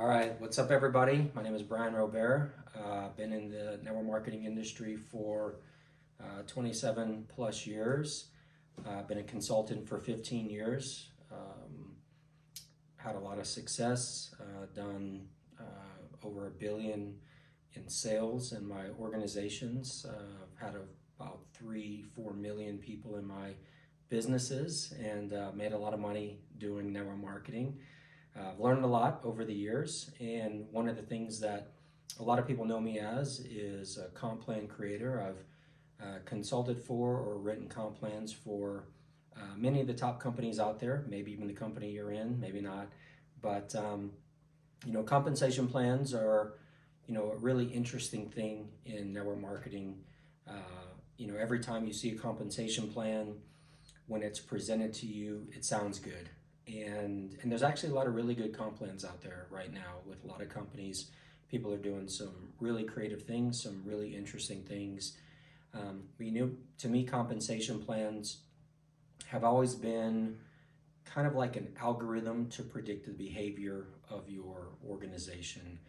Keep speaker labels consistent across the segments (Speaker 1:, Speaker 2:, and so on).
Speaker 1: All right, what's up, everybody? My name is Brian Robert. Been in the network marketing industry for 27 plus years. Been a consultant for 15 years. Had a lot of success. Done over $1 billion in sales in my organizations. Had about 3-4 million people in my businesses, and made a lot of money doing network marketing. I've learned a lot over the years, and one of the things that a lot of people know me as is a comp plan creator. I've consulted for or written comp plans for many of the top companies out there, maybe even the company you're in, maybe not. But compensation plans are a really interesting thing in network marketing. Every time you see a compensation plan, when it's presented to you, it sounds good. And there's actually a lot of really good comp plans out there right now with a lot of companies. People are doing some really creative things, some really interesting things. To me, compensation plans have always been kind of like an algorithm to predict the behavior of your organization.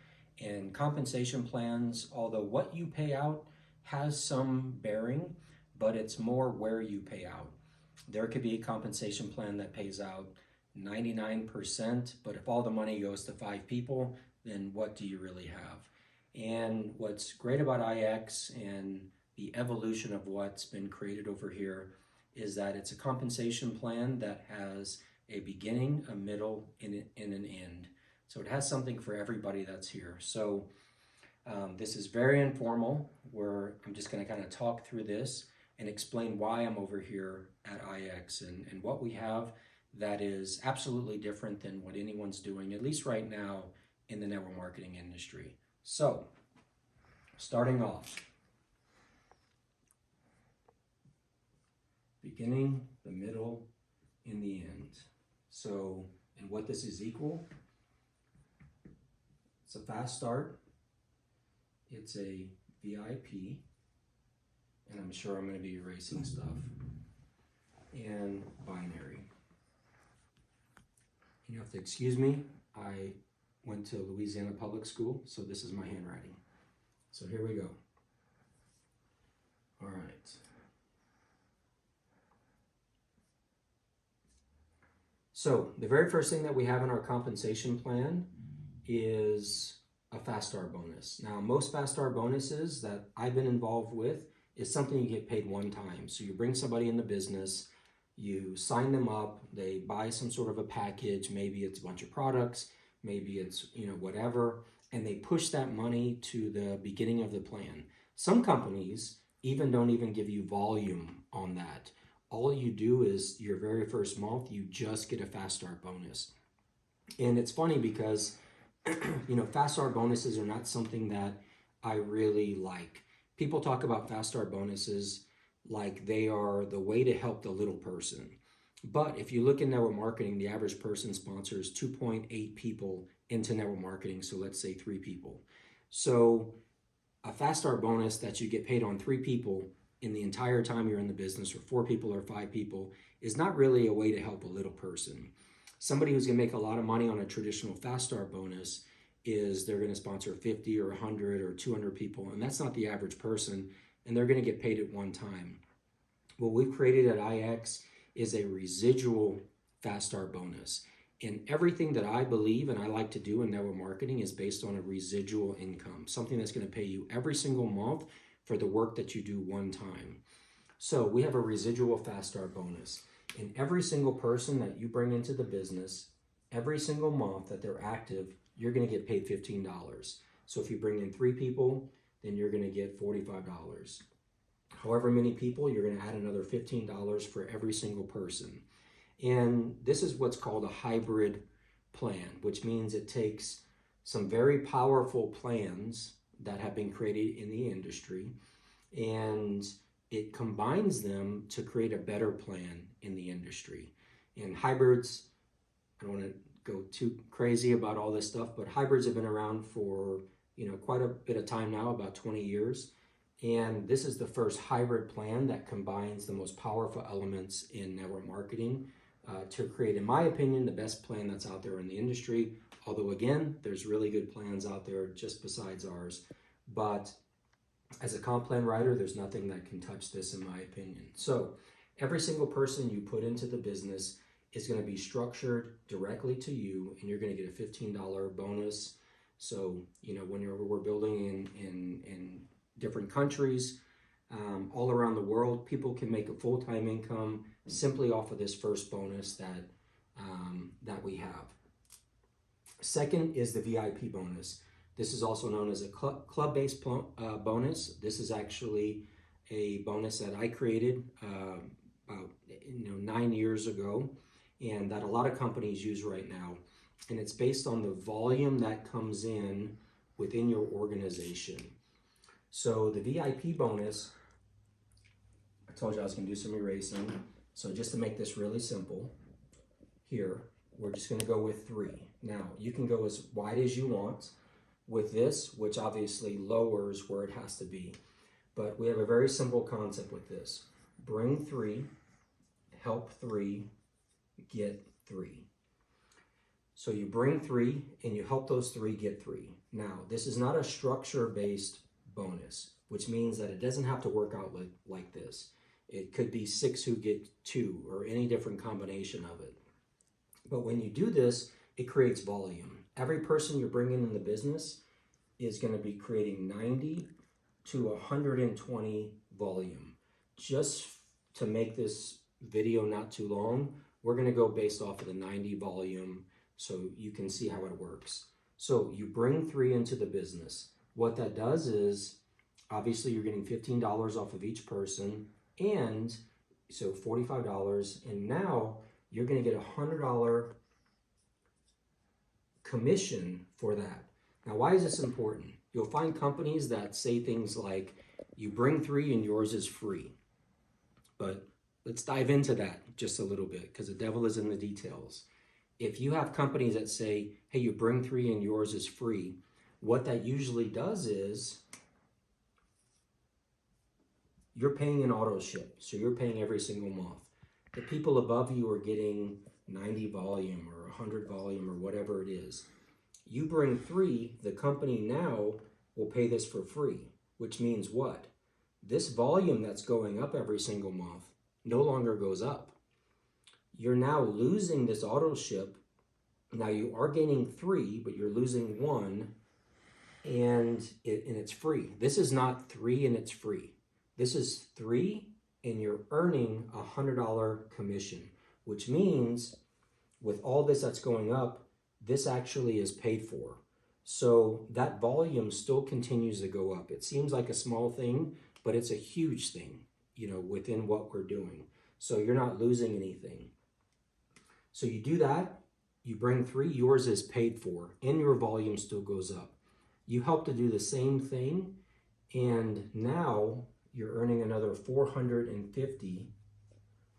Speaker 1: And compensation plans, although what you pay out has some bearing, but it's more where you pay out. There could be a compensation plan that pays out 99%, but if all the money goes to 5 people, then what do you really have? And what's great about IX and the evolution of what's been created over here is that it's a compensation plan that has a beginning, a middle, and an end. So it has something for everybody that's here. So this is very informal, where I'm just going to kind of talk through this and explain why I'm over here at IX and what we have that is absolutely different than what anyone's doing, at least right now in the network marketing industry. So, starting off, beginning, the middle, and the end. So, and what this is equal, it's a fast start, it's a VIP, and I'm sure I'm going to be erasing stuff, and binary. You have to excuse me, I went to Louisiana Public School, so this is my handwriting. So here we go. All right. So the very first thing that we have in our compensation plan is a fast start bonus. Now, most fast start bonuses that I've been involved with is something you get paid one time. So you bring somebody in the business, you sign them up, they buy some sort of a package, maybe it's a bunch of products, maybe it's, whatever, and they push that money to the beginning of the plan. Some companies don't even give you volume on that. All you do is your very first month, you just get a fast start bonus. And it's funny because, fast start bonuses are not something that I really like. People talk about fast start bonuses like they are the way to help the little person. But if you look in network marketing, the average person sponsors 2.8 people into network marketing. So let's say 3 people. So a fast start bonus that you get paid on 3 people in the entire time you're in the business, or 4 people or 5 people, is not really a way to help a little person. Somebody who's going to make a lot of money on a traditional fast start bonus is they're going to sponsor 50 or 100 or 200 people, and that's not the average person, and they're going to get paid at one time. What we've created at IX is a residual fast start bonus. And everything that I believe and I like to do in network marketing is based on a residual income, something that's going to pay you every single month for the work that you do one time. So we have a residual fast start bonus. And every single person that you bring into the business, every single month that they're active, you're going to get paid $15. So if you bring in 3 people, then you're going to get $45. However many people, you're going to add another $15 for every single person. And this is what's called a hybrid plan, which means it takes some very powerful plans that have been created in the industry, and it combines them to create a better plan in the industry. And hybrids, I don't want to go too crazy about all this stuff, but hybrids have been around for quite a bit of time now, about 20 years. And this is the first hybrid plan that combines the most powerful elements in network marketing to create, in my opinion, the best plan that's out there in the industry. Although again, there's really good plans out there just besides ours. But as a comp plan writer, there's nothing that can touch this in my opinion. So every single person you put into the business is going to be structured directly to you, and you're going to get a $15 bonus. So, you know, whenever we're building in different countries, all around the world, people can make a full-time income simply off of this first bonus that we have. Second is the VIP bonus. This is also known as a club-based bonus. This is actually a bonus that I created about 9 years ago, and that a lot of companies use right now. And it's based on the volume that comes in within your organization. So the VIP bonus, I told you I was going to do some erasing. So just to make this really simple, here, we're just going to go with 3. Now, you can go as wide as you want with this, which obviously lowers where it has to be. But we have a very simple concept with this. Bring 3, help 3, get 3. So you bring 3 and you help those 3 get 3. Now, this is not a structure-based bonus, which means that it doesn't have to work out like this. It could be 6 who get 2 or any different combination of it. But when you do this, it creates volume. Every person you're bringing in the business is going to be creating 90 to 120 volume. Just to make this video not too long, we're going to go based off of the 90 volume so you can see how it works. So you bring 3 into the business. What that does is, obviously you're getting $15 off of each person, and so $45, and now you're going to get a $100 commission for that. Now, why is this important? You'll find companies that say things like, you bring 3 and yours is free. But let's dive into that just a little bit, because the devil is in the details. If you have companies that say, hey, you bring 3 and yours is free, what that usually does is you're paying an auto ship. So you're paying every single month. The people above you are getting 90 volume or 100 volume or whatever it is. You bring 3, the company now will pay this for free, which means what? This volume that's going up every single month no longer goes up. You're now losing this auto ship. Now you are gaining 3, but you're losing 1, and it's free. This is not 3 and it's free. This is 3 and you're earning a $100 commission, which means with all this that's going up, this actually is paid for. So that volume still continues to go up. It seems like a small thing, but it's a huge thing, you know, within what we're doing. So you're not losing anything. So you do that, you bring 3, yours is paid for, and your volume still goes up. You help to do the same thing, and now you're earning another 450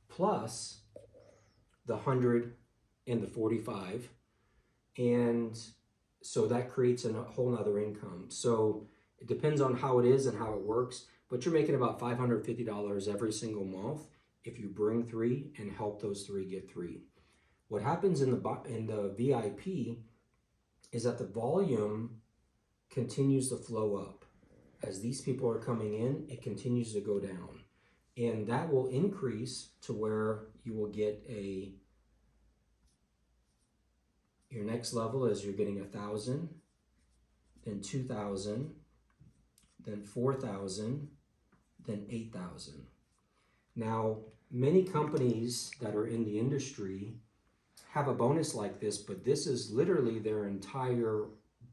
Speaker 1: plus the 100 and the 45, and so that creates a whole nother income. So it depends on how it is and how it works, but you're making about $550 every single month if you bring 3 and help those 3 get 3. What happens in the VIP is that the volume continues to flow up. As these people are coming in, it continues to go down. And that will increase to where you will get your next level is you're getting 1,000, then 2,000, then 4,000, then 8,000. Now, many companies that are in the industry have a bonus like this, but this is literally their entire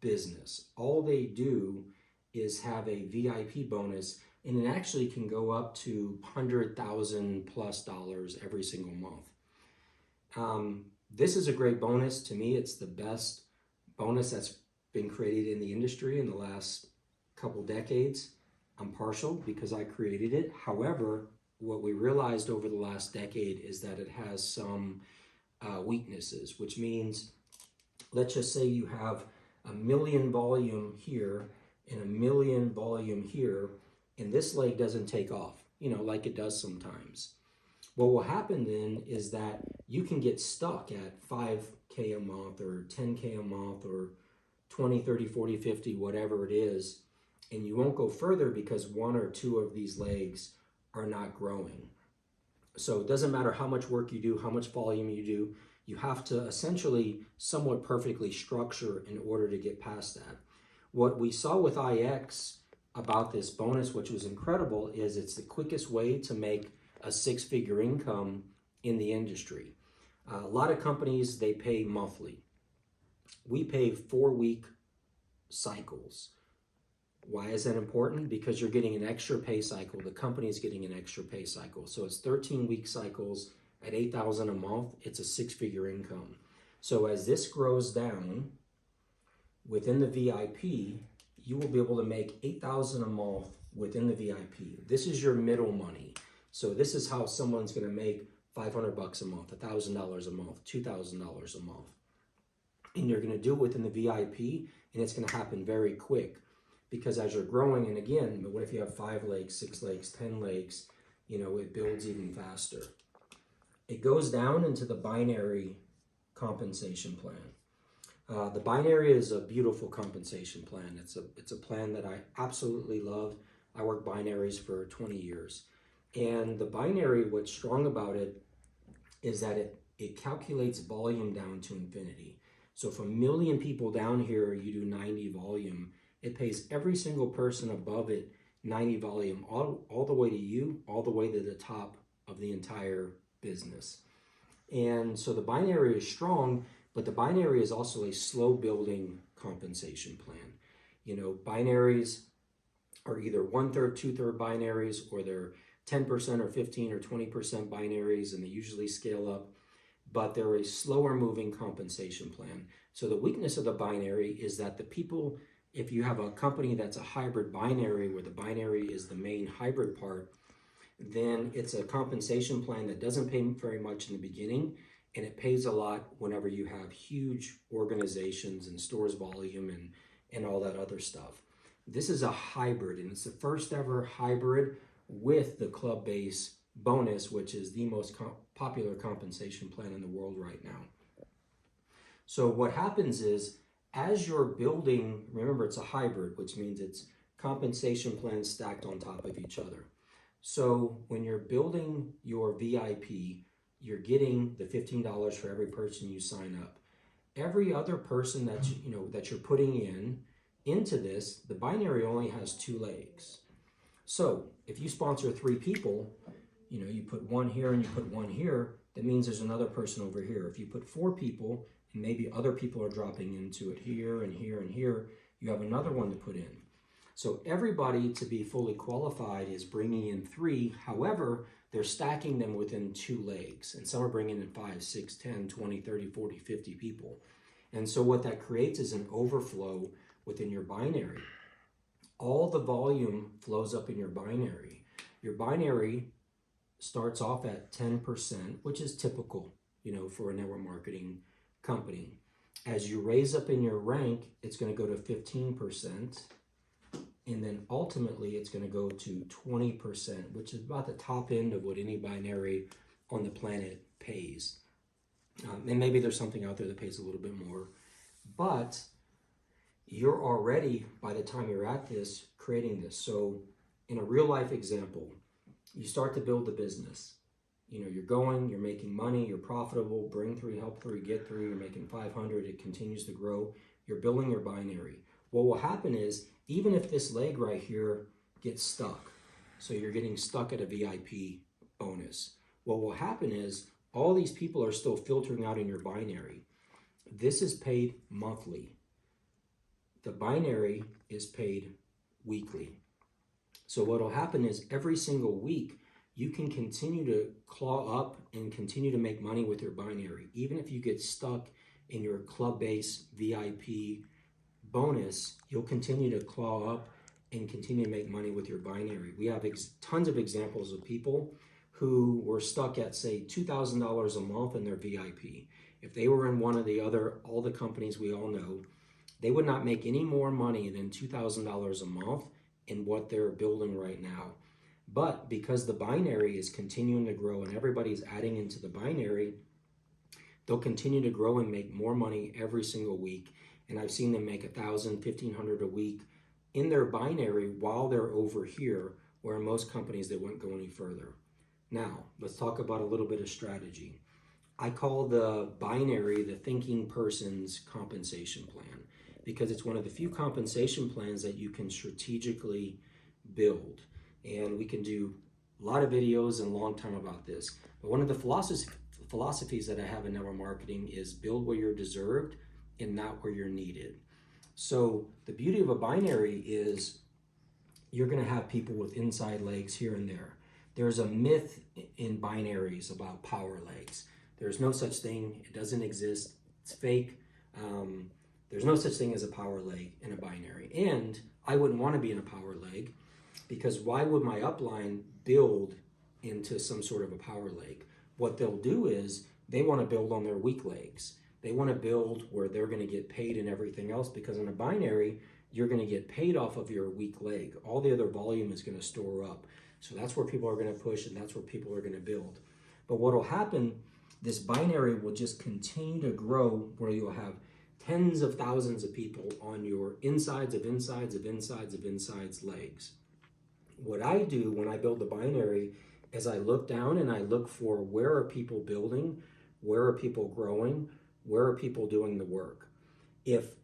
Speaker 1: business. All they do is have a VIP bonus, and it actually can go up to $100,000 plus every single month. This is a great bonus. To me, it's the best bonus that's been created in the industry in the last couple decades. I'm partial because I created it. However, what we realized over the last decade is that it has some weaknesses, which means, let's just say you have 1 million volume here and 1 million volume here, and this leg doesn't take off, you know, like it does sometimes. What will happen then is that you can get stuck at 5 a month or 10K a month or 20, 30, 40, 50, whatever it is, and you won't go further because one or two of these legs are not growing. So it doesn't matter how much work you do, how much volume you do, you have to essentially somewhat perfectly structure in order to get past that. What we saw with IX about this bonus, which was incredible, is it's the quickest way to make a six-figure income in the industry. A lot of companies, they pay monthly. We pay 4-week cycles. Why is that important? Because you're getting an extra pay cycle. The company is getting an extra pay cycle. So it's 13-week cycles at $8,000 a month. It's a six-figure income. So as this grows down within the VIP, you will be able to make $8,000 a month within the VIP. This is your middle money. So this is how someone's going to make $500 a month, $1,000 a month, $2,000 a month. And you're going to do it within the VIP, and it's going to happen very quick. Because as you're growing, and again, what if you have 5 legs, 6 legs, 10 legs, it builds even faster. It goes down into the binary compensation plan. The binary is a beautiful compensation plan. It's a plan that I absolutely love. I worked binaries for 20 years. And the binary, what's strong about it is that it calculates volume down to infinity. So if 1 million people down here, you do 90 volume, it pays every single person above it 90 volume, all the way to you, all the way to the top of the entire business. And so the binary is strong, but the binary is also a slow building compensation plan. Binaries are either 1/3, 2/3 binaries, or they're 10% or 15 or 20% binaries, and they usually scale up, but they're a slower moving compensation plan. So the weakness of the binary is that the people, if you have a company that's a hybrid binary where the binary is the main hybrid part, then it's a compensation plan that doesn't pay very much in the beginning, and it pays a lot whenever you have huge organizations and stores volume and all that other stuff. This is a hybrid, and it's the first ever hybrid with the club base bonus, which is the most popular compensation plan in the world right now. So what happens is, as you're building, remember it's a hybrid, which means it's compensation plans stacked on top of each other. So when you're building your VIP, you're getting the $15 for every person you sign up. Every other person that that you're putting into this, the binary only has 2 legs. So if you sponsor 3 people, you put one here and you put one here, that means there's another person over here. If you put 4 people, and maybe other people are dropping into it here and here and here, you have another one to put in. So everybody, to be fully qualified, is bringing in 3. However, they're stacking them within 2 legs. And some are bringing in 5, 6, 10, 20, 30, 40, 50 people. And so what that creates is an overflow within your binary. All the volume flows up in your binary. Your binary starts off at 10%, which is typical, for a network marketing company. As you raise up in your rank, it's going to go to 15%, and then ultimately it's going to go to 20%, which is about the top end of what any binary on the planet pays. And maybe there's something out there that pays a little bit more, but you're already, by the time you're at this, creating this. So in a real life example, you start to build the business. You're going, you're making money, you're profitable, bring 3, help 3, get 3, you're making 500, it continues to grow. You're building your binary. What will happen is, even if this leg right here gets stuck, so you're getting stuck at a VIP bonus, what will happen is all these people are still filtering out in your binary. This is paid monthly. The binary is paid weekly. So what will happen is every single week, you can continue to claw up and continue to make money with your binary. Even if you get stuck in your club base VIP bonus, you'll continue to claw up and continue to make money with your binary. We have tons of examples of people who were stuck at, say, $2,000 a month in their VIP. If they were in one of all the companies we all know, they would not make any more money than $2,000 a month in what they're building right now. But because the binary is continuing to grow and everybody's adding into the binary they'll continue to grow and make more money every single week. And I've seen them make 1,000, 1,500 a week in their binary while they're over here, where in most companies they wouldn't go any further. Now, let's talk about a little bit of strategy. I call the binary the thinking person's compensation plan, because it's one of the few compensation plans that you can strategically build. And we can do a lot of videos and long time about this. But one of the philosophies that I have in network marketing is build where you're deserved and not where you're needed. So the beauty of a binary is you're going to have people with inside legs here and there. There's a myth in binaries about power legs. There's no such thing. It doesn't exist. It's fake. There's no such thing as a power leg in a binary. And I wouldn't want to be in a power leg, because why would my upline build into some sort of a power leg? What they'll do is they want to build on their weak legs. They want to build where they're going to get paid and everything else, because in a binary, you're going to get paid off of your weak leg. All the other volume is going to store up. So that's where people are going to push, and that's where people are going to build. But what will happen, this binary will just continue to grow, where you'll have tens of thousands of people on your insides of insides of insides of insides legs. What I do when I build the binary is I look down and I look for where are people building, where are people growing, where are people doing the work. If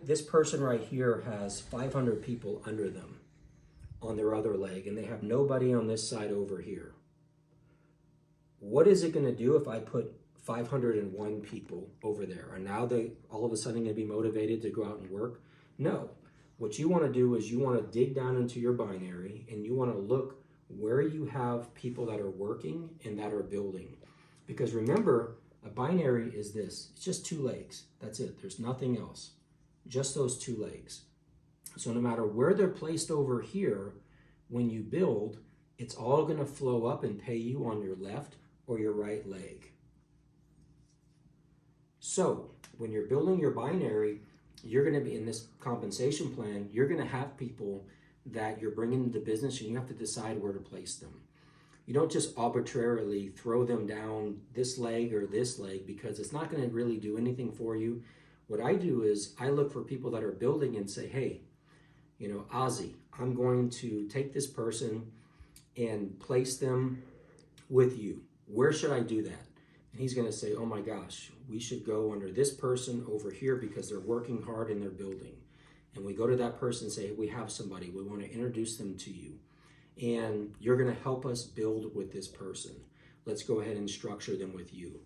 Speaker 1: this person right here has 500 people under them on their other leg and they have nobody on this side over here, what is it going to do if I put 501 people over there? Are now they all of a sudden going to be motivated to go out and work? No. What you want to do is you want to dig down into your binary and you want to look where you have people that are working and that are building. Because remember, a binary is this. It's just two legs. That's it. There's nothing else. Just those two legs. So no matter where they're placed over here, when you build, it's all going to flow up and pay you on your left or your right leg. So when you're building your binary, you're going to be in this compensation plan, you're going to have people that you're bringing into business, and you have to decide where to place them. You don't just arbitrarily throw them down this leg or this leg, because it's not going to really do anything for you. What I do is I look for people that are building and say, hey, Ozzy, I'm going to take this person and place them with you. Where should I do that? And he's going to say, oh my gosh, we should go under this person over here because they're working hard and they're building. And we go to that person and say, we have somebody. We want to introduce them to you. And you're going to help us build with this person. Let's go ahead and structure them with you.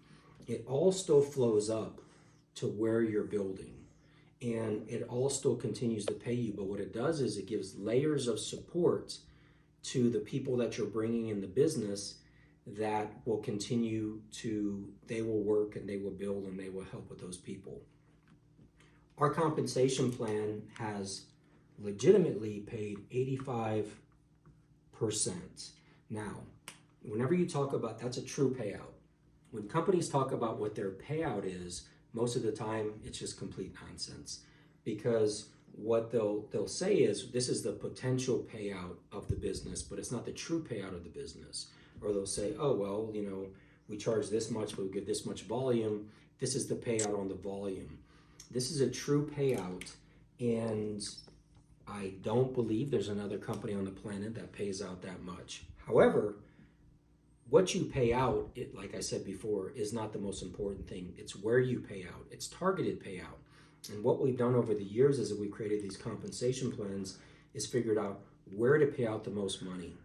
Speaker 1: It all still flows up to where you're building. And it all still continues to pay you. But what it does is it gives layers of support to the people that you're bringing in the business that will continue to, they will work and they will build and they will help with those people. Our compensation plan has legitimately paid 85%. Now, whenever you talk about, that's a true payout. When companies talk about what their payout is, most of the time it's just complete nonsense, because what they'll say is this is the potential payout of the business, but it's not the true payout of the business. Or they'll say, oh, well, we charge this much, but we get this much volume. This is the payout on the volume. This is a true payout, and I don't believe there's another company on the planet that pays out that much. However, what you pay out, like I said before, is not the most important thing. It's where you pay out. It's targeted payout. And what we've done over the years is that we've created these compensation plans is figured out where to pay out the most money.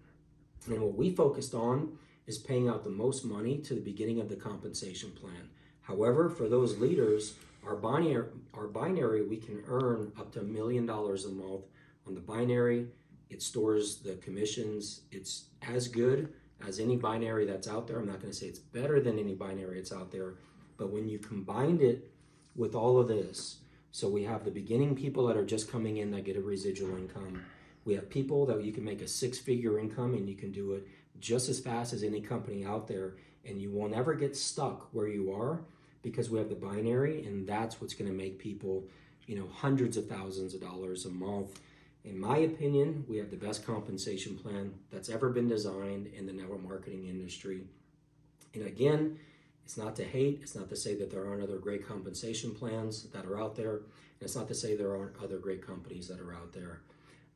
Speaker 1: And what we focused on is paying out the most money to the beginning of the compensation plan. However, for those leaders, our binary, we can earn up to $1 million a month on the binary. It stores the commissions. It's as good as any binary that's out there. I'm not going to say it's better than any binary that's out there, but when you combined it with all of this, so we have the beginning people that are just coming in that get a residual income. We have people that you can make a 6-figure income, and you can do it just as fast as any company out there, and you will never get stuck where you are, because we have the binary, and that's what's going to make people, hundreds of thousands of dollars a month. In my opinion, we have the best compensation plan that's ever been designed in the network marketing industry. And again, It's not to hate, it's not to say that there aren't other great compensation plans that are out there, and it's not to say there aren't other great companies that are out there.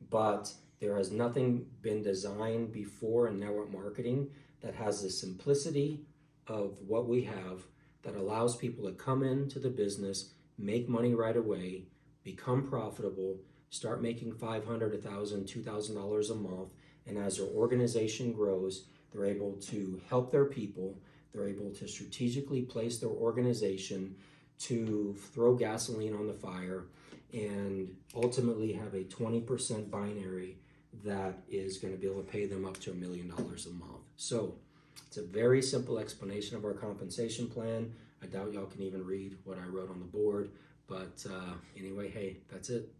Speaker 1: But there has nothing been designed before in network marketing that has the simplicity of what we have, that allows people to come into the business, make money right away, become profitable, start making $500, $1,000, $2,000 a month, and as their organization grows, they're able to help their people, they're able to strategically place their organization to throw gasoline on the fire, and ultimately have a 20% binary that is going to be able to pay them up to $1 million a month. So it's a very simple explanation of our compensation plan. I doubt y'all can even read what I wrote on the board, but anyway, hey, that's it.